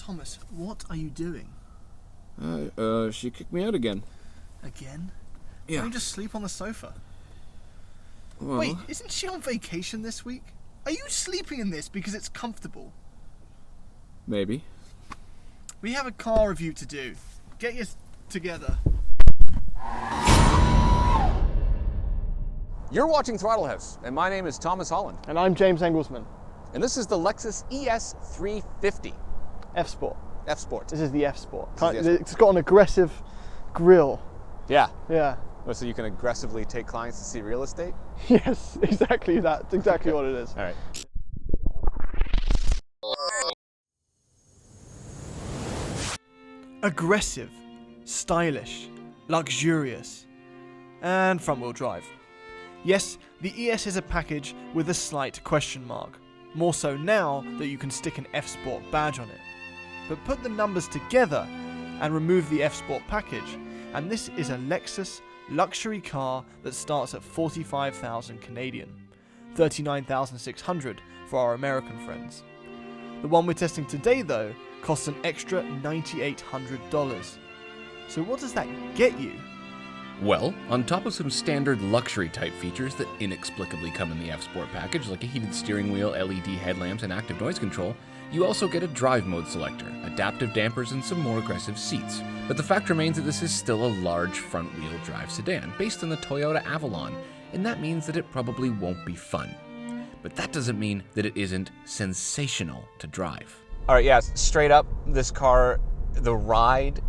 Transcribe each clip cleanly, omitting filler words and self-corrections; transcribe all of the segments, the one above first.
Thomas, what are you doing? She kicked me out again. Again? Yeah. Why don't you just sleep on the sofa? Well, Wait, isn't she on vacation this week? Are you sleeping in this because it's comfortable? maybe. We have a car review to do. Get your together. You're watching Throttle House, and my name is Thomas Holland. And I'm James Engelsman. And this is the Lexus ES350 F-Sport. F-Sport. This is the F-Sport. This is the F-Sport. It's got an aggressive grille. Yeah. Yeah. Oh, so you can aggressively take clients to see real estate? Yes, exactly that. It's exactly what it is. All right. Aggressive, stylish, luxurious, and front-wheel drive. Yes, the ES is a package with a slight question mark, more so now that you can stick an F-Sport badge on it. But put the numbers together and remove the F-Sport package, and this is a Lexus luxury car that starts at 45,000 Canadian, 39,600 for our American friends. The one we're testing today though costs an extra $9,800. So what does that get you? Well, on top of some standard luxury type features that inexplicably come in the F-Sport package, like a heated steering wheel, LED headlamps, and active noise control, you also get a drive mode selector, adaptive dampers, and some more aggressive seats. But the fact remains that this is still a large front-wheel drive sedan based on the Toyota Avalon, and that means that it probably won't be fun. But that doesn't mean that it isn't sensational to drive. All right, yeah, straight up, this car, the ride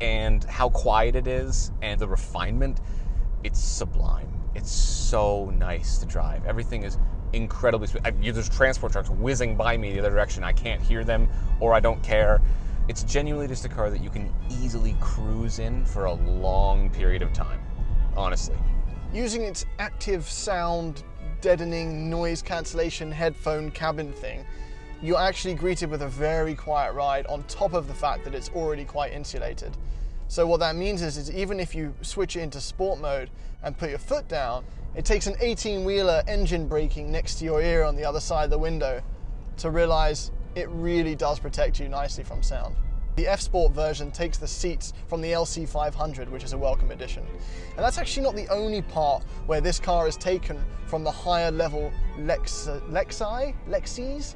and how quiet it is and the refinement, it's sublime. It's so nice to drive. Everything is incredibly smooth. There's transport trucks whizzing by me the other direction. I can't hear them or I don't care. It's genuinely just a car that you can easily cruise in for a long period of time, honestly. Using its active sound, deadening noise cancellation headphone cabin thing, you're actually greeted with a very quiet ride on top of the fact that it's already quite insulated. So what that means is even if you switch it into sport mode and put your foot down, it takes an 18-wheeler engine braking next to your ear on the other side of the window to realize it really does protect you nicely from sound. The F-Sport version takes the seats from the LC500, which is a welcome addition. And that's actually not the only part where this car is taken from the higher level Lexis.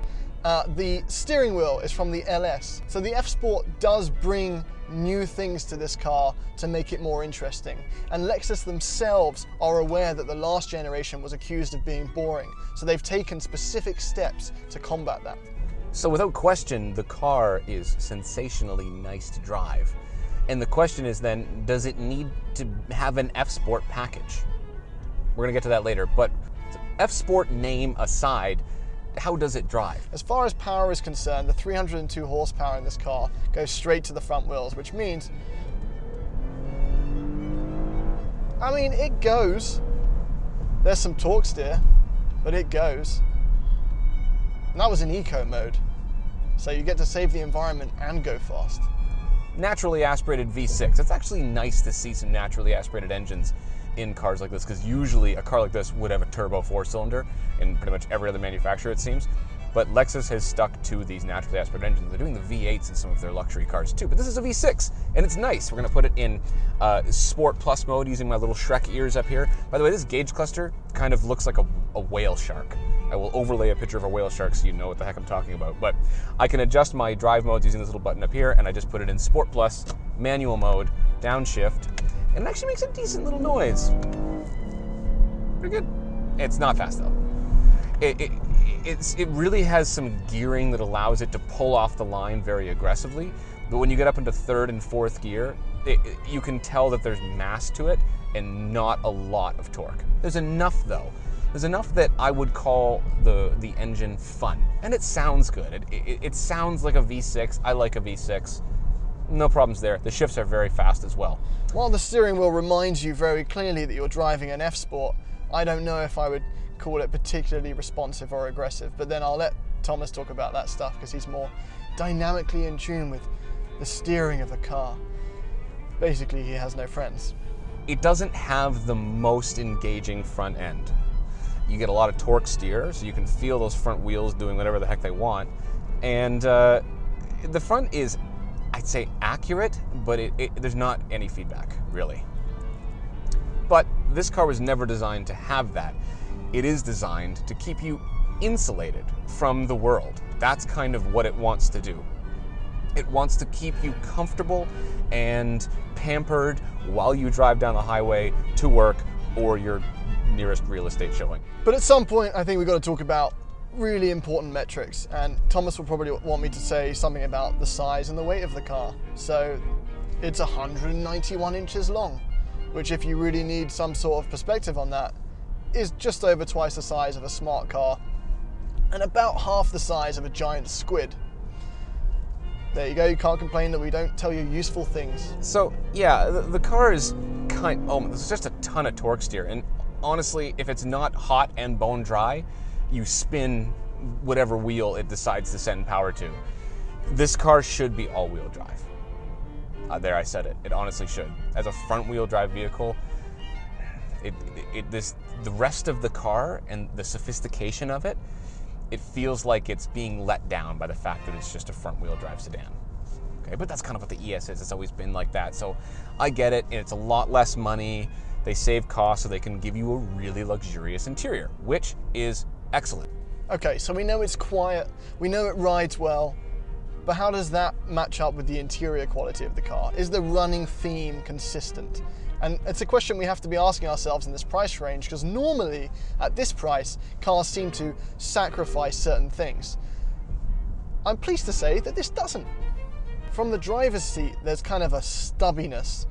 The steering wheel is from the LS. So the F-Sport does bring new things to this car to make it more interesting. And Lexus themselves are aware that the last generation was accused of being boring. So they've taken specific steps to combat that. So without question, the car is sensationally nice to drive. And the question is then, does it need to have an F-Sport package? We're gonna get to that later, but F-Sport name aside, how does it drive? As far as power is concerned, the 302 horsepower in this car goes straight to the front wheels, which means, I mean, it goes. There's some torque steer, but it goes. And that was in eco mode. So you get to save the environment and go fast. Naturally aspirated V6. It's actually nice to see some naturally aspirated engines in cars like this, because usually a car like this would have a turbo 4-cylinder in pretty much every other manufacturer, it seems. But Lexus has stuck to these naturally aspirated engines. They're doing the V8s in some of their luxury cars too, but this is a V6, and it's nice. We're gonna put it in Sport Plus mode using my little Shrek ears up here. By the way, this gauge cluster kind of looks like a whale shark. I will overlay a picture of a whale shark so you know what the heck I'm talking about. But I can adjust my drive modes using this little button up here, and I just put it in Sport Plus, manual mode, downshift, and it actually makes a decent little noise. Pretty good. It's not fast though. It really has some gearing that allows it to pull off the line very aggressively, but when you get up into third and fourth gear, you can tell that there's mass to it and not a lot of torque. There's enough though. There's enough that I would call the engine fun, and it sounds good. It sounds like a V6. I like a V6. No problems there. The shifts are very fast as well. While the steering wheel reminds you very clearly that you're driving an F-Sport, I don't know if I would call it particularly responsive or aggressive, but then I'll let Thomas talk about that stuff because he's more dynamically in tune with the steering of the car. Basically, he has no friends. It doesn't have the most engaging front end. You get a lot of torque steer, so you can feel those front wheels doing whatever the heck they want, and the front is, I'd say, accurate, but there's not any feedback, really. But this car was never designed to have that. It is designed to keep you insulated from the world. That's kind of what it wants to do. It wants to keep you comfortable and pampered while you drive down the highway to work or your nearest real estate showing. But at some point, I think we've got to talk about really important metrics, and Thomas will probably want me to say something about the size and the weight of the car. So it's 191 inches long, which, if you really need some sort of perspective on that, is just over twice the size of a smart car and about half the size of a giant squid. There you go, you can't complain that we don't tell you useful things. So yeah, the car is there's just a ton of torque steer, and honestly, if it's not hot and bone dry, you spin whatever wheel it decides to send power to. This car should be all-wheel drive. There, I said it. It honestly should. As a front-wheel drive vehicle, the rest of the car and the sophistication of it, it feels like it's being let down by the fact that it's just a front-wheel drive sedan. Okay, but that's kind of what the ES is. It's always been like that. So I get it, and it's a lot less money. They save costs so they can give you a really luxurious interior, which is excellent. Okay, so we know it's quiet, we know it rides well, but how does that match up with the interior quality of the car? Is the running theme consistent? And it's a question we have to be asking ourselves in this price range, because normally at this price, cars seem to sacrifice certain things. I'm pleased to say that this doesn't. From the driver's seat, there's kind of a stubbiness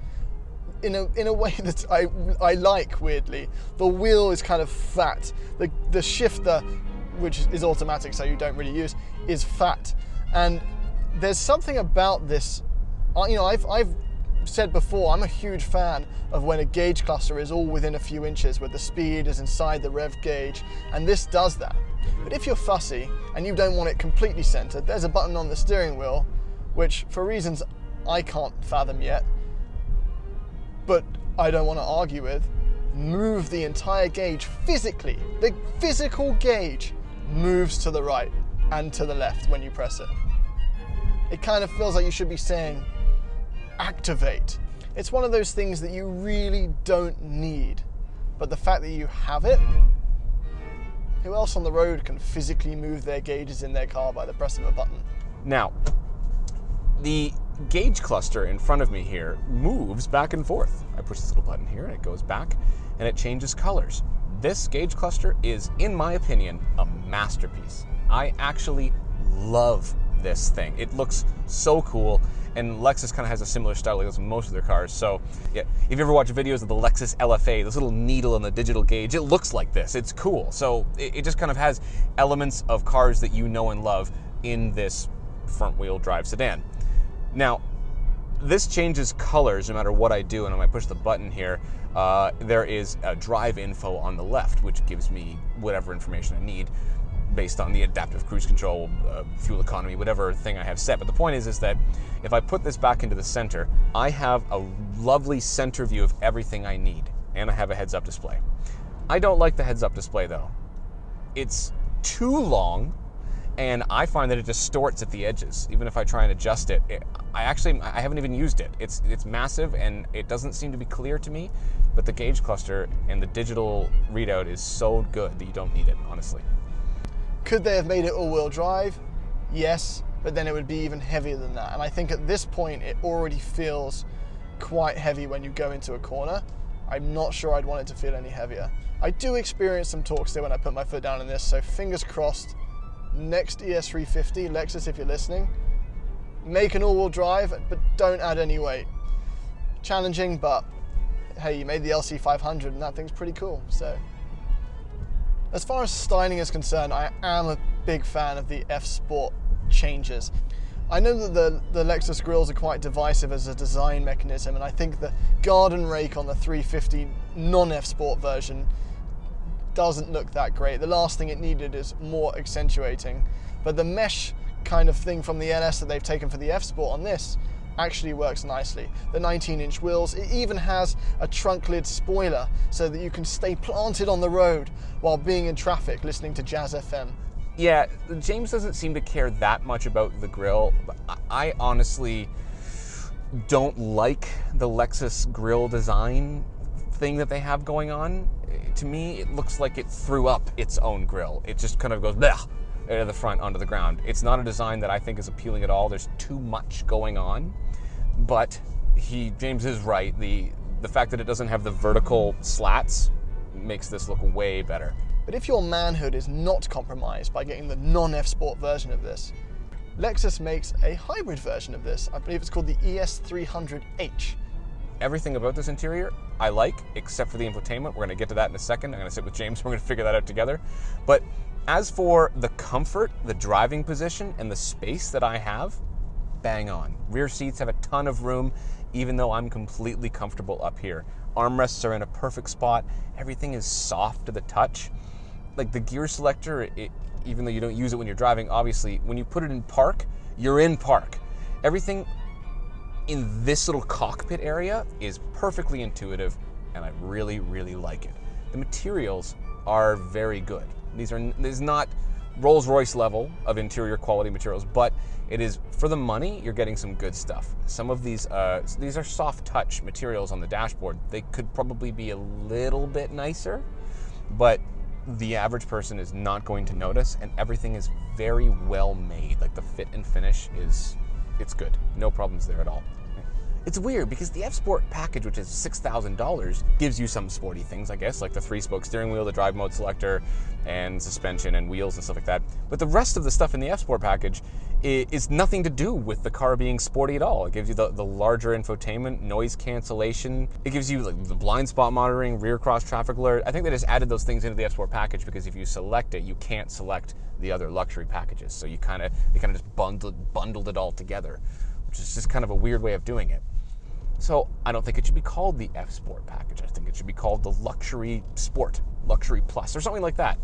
in a way that I like, weirdly. The wheel is kind of fat. The shifter, which is automatic, so you don't really use, is fat. And there's something about this, I've said before, I'm a huge fan of when a gauge cluster is all within a few inches, where the speed is inside the rev gauge, and this does that. But if you're fussy and you don't want it completely centered, there's a button on the steering wheel, which for reasons I can't fathom yet, but I don't want to argue with, move the entire gauge physically. The physical gauge moves to the right and to the left when you press it. It kind of feels like you should be saying, activate. It's one of those things that you really don't need, but the fact that you have it, who else on the road can physically move their gauges in their car by the press of a button? Now, the gauge cluster in front of me here moves back and forth. I push this little button here and it goes back and it changes colors. This gauge cluster is, in my opinion, a masterpiece. I actually love this thing. It looks so cool, and Lexus kind of has a similar style like this in most of their cars. So yeah, if you ever watch videos of the Lexus LFA, this little needle in the digital gauge, it looks like this. It's cool. So it just kind of has elements of cars that you know and love in this front-wheel drive sedan. Now, this changes colors no matter what I do, and when I push the button here, there is a drive info on the left, which gives me whatever information I need based on the adaptive cruise control, fuel economy, whatever thing I have set. But the point is that if I put this back into the center, I have a lovely center view of everything I need, and I have a heads-up display. I don't like the heads-up display, though. It's too long, and I find that it distorts at the edges. Even if I try and adjust it, I haven't even used it. It's massive, and it doesn't seem to be clear to me, but the gauge cluster and the digital readout is so good that you don't need it, honestly. Could they have made it all-wheel drive? Yes, but then it would be even heavier than that. And I think at this point, it already feels quite heavy when you go into a corner. I'm not sure I'd want it to feel any heavier. I do experience some torque still when I put my foot down in this, so fingers crossed, next ES350, Lexus, if you're listening, make an all-wheel drive, but don't add any weight. Challenging, but hey, you made the LC500 and that thing's pretty cool, so. As far as styling is concerned, I am a big fan of the F-Sport changes. I know that the Lexus grills are quite divisive as a design mechanism, and I think the garden rake on the 350 non-F-Sport version doesn't look that great. The last thing it needed is more accentuating. But the mesh kind of thing from the LS that they've taken for the F-Sport on this actually works nicely. The 19-inch wheels, it even has a trunk lid spoiler so that you can stay planted on the road while being in traffic listening to Jazz FM. Yeah, James doesn't seem to care that much about the grille. I honestly don't like the Lexus grille design thing that they have going on. To me, it looks like it threw up its own grille. It just kind of goes bleh, out of the front onto the ground. It's not a design that I think is appealing at all. There's too much going on. But James is right. The fact that it doesn't have the vertical slats makes this look way better. But if your manhood is not compromised by getting the non-F Sport version of this, Lexus makes a hybrid version of this. I believe it's called the ES300H. Everything about this interior I like, except for the infotainment. We're going to get to that in a second. I'm going to sit with James. We're going to figure that out together. But as for the comfort, the driving position, and the space that I have, bang on. Rear seats have a ton of room, even though I'm completely comfortable up here. Armrests are in a perfect spot. Everything is soft to the touch. Like the gear selector, even though you don't use it when you're driving, obviously, when you put it in park, you're in park. Everything in this little cockpit area is perfectly intuitive, and I really, really like it. The materials are very good. There's not Rolls-Royce level of interior quality materials, but it is, for the money, you're getting some good stuff. Some of these are soft touch materials on the dashboard. They could probably be a little bit nicer, but the average person is not going to notice, and everything is very well made. Like the fit and finish it's good. No problems there at all. It's weird because the F Sport package, which is $6,000, gives you some sporty things, I guess, like the 3-spoke steering wheel, the drive mode selector, and suspension and wheels and stuff like that. But the rest of the stuff in the F Sport package is nothing to do with the car being sporty at all. It gives you the larger infotainment, noise cancellation. It gives you like the blind spot monitoring, rear cross traffic alert. I think they just added those things into the F Sport package because if you select it, you can't select the other luxury packages. So they kind of just bundled it all together, which is just kind of a weird way of doing it. So I don't think it should be called the F Sport package. I think it should be called the Luxury Sport, Luxury Plus, or something like that.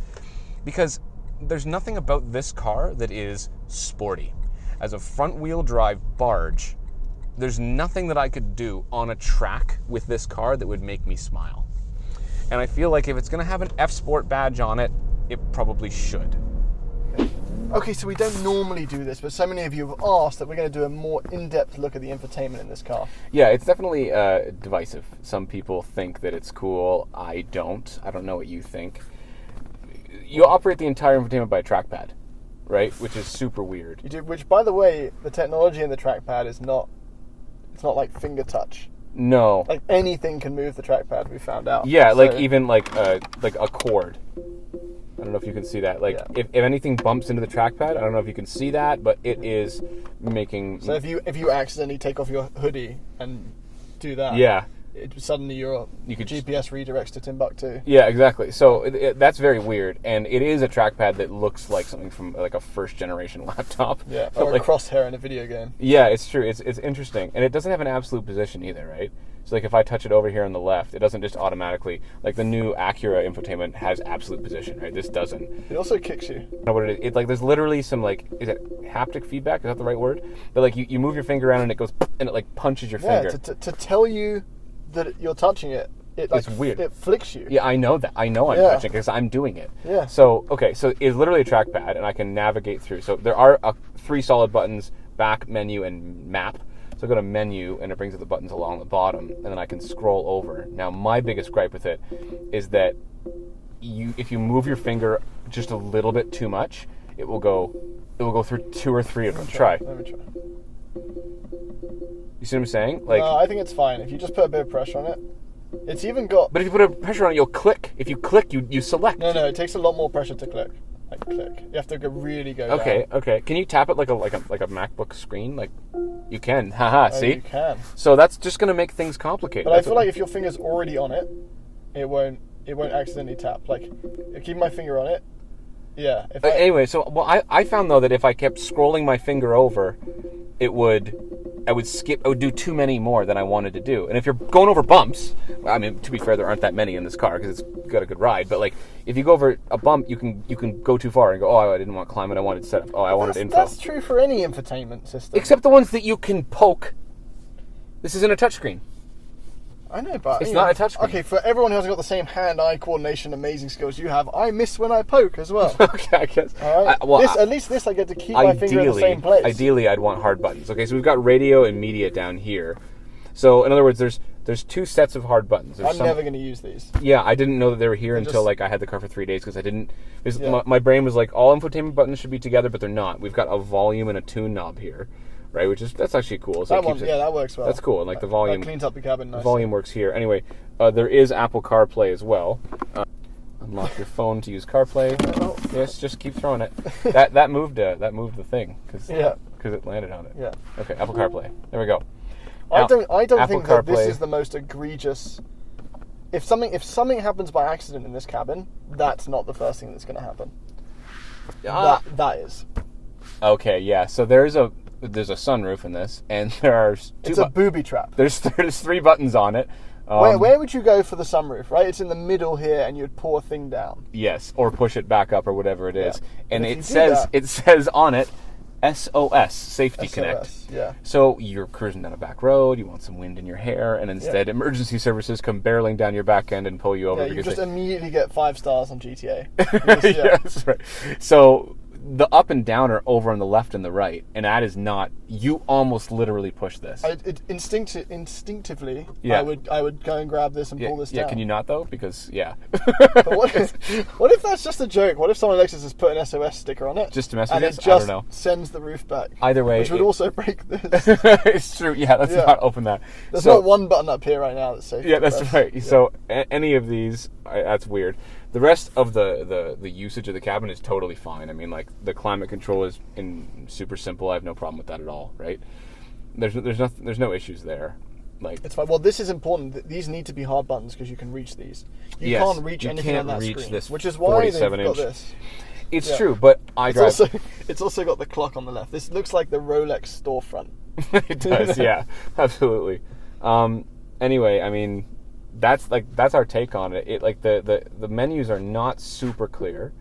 Because there's nothing about this car that is sporty. As a front-wheel drive barge, there's nothing that I could do on a track with this car that would make me smile. And I feel like if it's going to have an F Sport badge on it, it probably should. Okay, so we don't normally do this, but so many of you have asked that we're going to do a more in-depth look at the infotainment in this car. Yeah, it's definitely divisive. Some people think that it's cool. I don't. I don't know what you think. You operate the entire infotainment by a trackpad, right? Which is super weird. You do, which, by the way, the technology in the trackpad is not. It's not like finger touch. No. Like anything can move the trackpad. We found out. Yeah, so, like even like a cord. I don't know if you can see that. Like, yeah. if anything bumps into the trackpad, I don't know if you can see that, but it is making... So if you accidentally take off your hoodie and do that, yeah, suddenly your GPS redirects to Timbuktu. Yeah, exactly. So that's very weird, and it is a trackpad that looks like something from like a first-generation laptop. Yeah, or like, a crosshair in a video game. Yeah, it's true. It's interesting, and it doesn't have an absolute position either, right? So like if I touch it over here on the left, it doesn't just automatically, like the new Acura infotainment has absolute position, right? This doesn't. It also kicks you. I know what it is. Like there's literally some like, is it haptic feedback? Is that the right word? But like you move your finger around and it goes and it like punches your finger. Yeah, to tell you that you're touching it. It's weird. It flicks you. Yeah, I know that. I know I'm touching it because I'm doing it. Yeah. So it's literally a trackpad and I can navigate through. So there are 3 solid buttons: back, menu, and map. So I go to menu, and it brings up the buttons along the bottom, and then I can scroll over. Now, my biggest gripe with it is that if you move your finger just a little bit too much, it will go through 2 or 3 of them. Try. Let me try. You see what I'm saying? Like, no, I think it's fine. If you just put a bit of pressure on it, it's even got... But if you put a pressure on it, you'll click. If you click, you select. No, it takes a lot more pressure to click. Like click. You have to really go down. Okay. Can you tap it like a MacBook screen? Like you can. Haha. See? You can. So that's just going to make things complicated. But I feel like if your finger's already on it, it won't accidentally tap. Like, keep my finger on it. Yeah. Anyway, I found though that if I kept scrolling my finger over, I would do too many more than I wanted to do. And if you're going over bumps, I mean, to be fair, there aren't that many in this car because it's got a good ride. But like, if you go over a bump, you can go too far and go, oh, I didn't want to climb it. I wanted setup. Oh, I wanted info. That's true for any infotainment system, except the ones that you can poke. This isn't a touchscreen. I know, but It's you not know, a touchscreen. Okay, for everyone who hasn't got the same hand-eye coordination, amazing skills you have, I miss when I poke as well. Okay, I guess. All right. Well, at least this I get to keep my finger in the same place. Ideally, I'd want hard buttons. Okay, so we've got radio and media down here. So in other words, there's 2 sets of hard buttons. I'm never going to use these. Yeah, I didn't know that they were here until just, like I had the car for 3 days because I didn't. Yeah. My brain was like all infotainment buttons should be together, but they're not. We've got a volume and a tune knob here, right? That's actually cool. So that works well. That's cool, and like the volume that cleans up the cabin nicely. The volume works here. Anyway, there is Apple CarPlay as well. Unlock your phone to use CarPlay. Oh. Yes, just keep throwing it. that moved the thing because it landed on it. Yeah. Okay, Apple CarPlay. There we go. I don't Apple think that this CarPlay. is the most egregious. If something happens by accident in this cabin, that's not the first thing that's going to happen. That is. Okay, yeah. So there's a sunroof in this, and there are It's a booby trap. There's 3 buttons on it. Where would you go for the sunroof, right? It's in the middle here, and you'd pour a thing down. Yes, or push it back up or whatever it is. Yeah. And if it says on it, SOS, Safety Connect. Yeah. So you're cruising down a back road, you want some wind in your hair, and instead emergency services come barreling down your back end and pull you over. Yeah, you just immediately get 5 stars on GTA. Yes, right. So the up and down are over on the left and the right, and that is not. You almost literally push this. Instinctively, Yeah. I would go and grab this and pull this down. Yeah, can you not though? Because But what if that's just a joke? What if someone at Lexus has put an SOS sticker on it Just to mess with and this? it just I don't know. sends the roof back? Either way, which would also break this. It's true. Yeah, let's not open that. There's not one button up here right now that's safe. Yeah, that's right. Yeah. So any of these, that's weird. The rest of the usage of the cabin is totally fine. I mean, like the climate control is super simple. I have no problem with that at all. Right? There's no issues there. Like it's fine. Well, this is important. These need to be hard buttons because you can reach these. You can't reach anything on that screen, this which is why they've 47-inch. got this. It's true, but It's also got the clock on the left. This looks like the Rolex storefront. It does, yeah, absolutely. Anyway, I mean, that's our take on it. The menus are not super clear.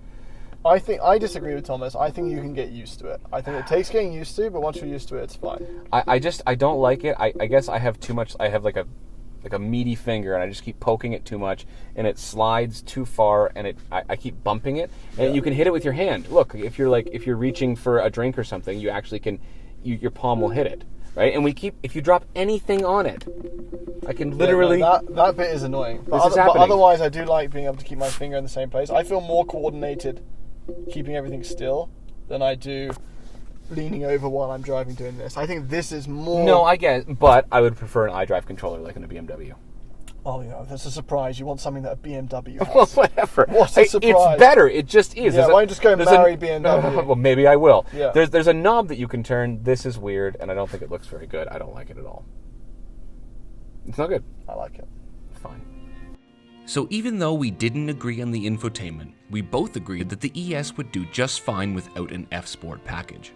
I disagree with Thomas. I think you can get used to it. I think it takes getting used to, but once you're used to it, it's fine. I don't like it. I guess I have too much. I have like a meaty finger, and I just keep poking it too much, and it slides too far, and I keep bumping it. And you can hit it with your hand. Look, if you're reaching for a drink or something, you actually can. Your palm will hit it, right? And if you drop anything on it, I can literally. That bit is annoying. But otherwise, I do like being able to keep my finger in the same place. I feel more coordinated keeping everything still than I do leaning over while I'm driving doing this. I think this is more... No, I guess, but I would prefer an iDrive controller like in a BMW. Oh, yeah, that's a surprise. You want something that a BMW has. Well, whatever. What a surprise. It's better. It just is. Yeah, why don't you just go and marry BMW? Well, maybe I will. Yeah. There's a knob that you can turn. This is weird, and I don't think it looks very good. I don't like it at all. It's not good. I like it. Fine. So even though we didn't agree on the infotainment, we both agreed that the ES would do just fine without an F-Sport package.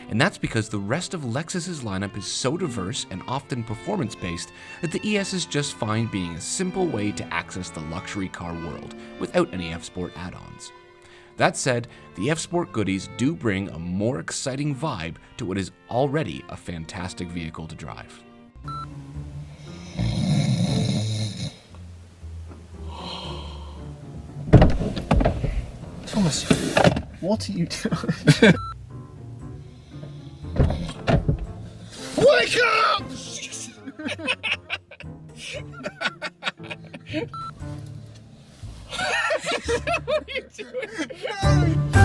And that's because the rest of Lexus's lineup is so diverse and often performance-based that the ES is just fine being a simple way to access the luxury car world without any F-Sport add-ons. That said, the F-Sport goodies do bring a more exciting vibe to what is already a fantastic vehicle to drive. Thomas, what are you doing? Wake up! What are you doing?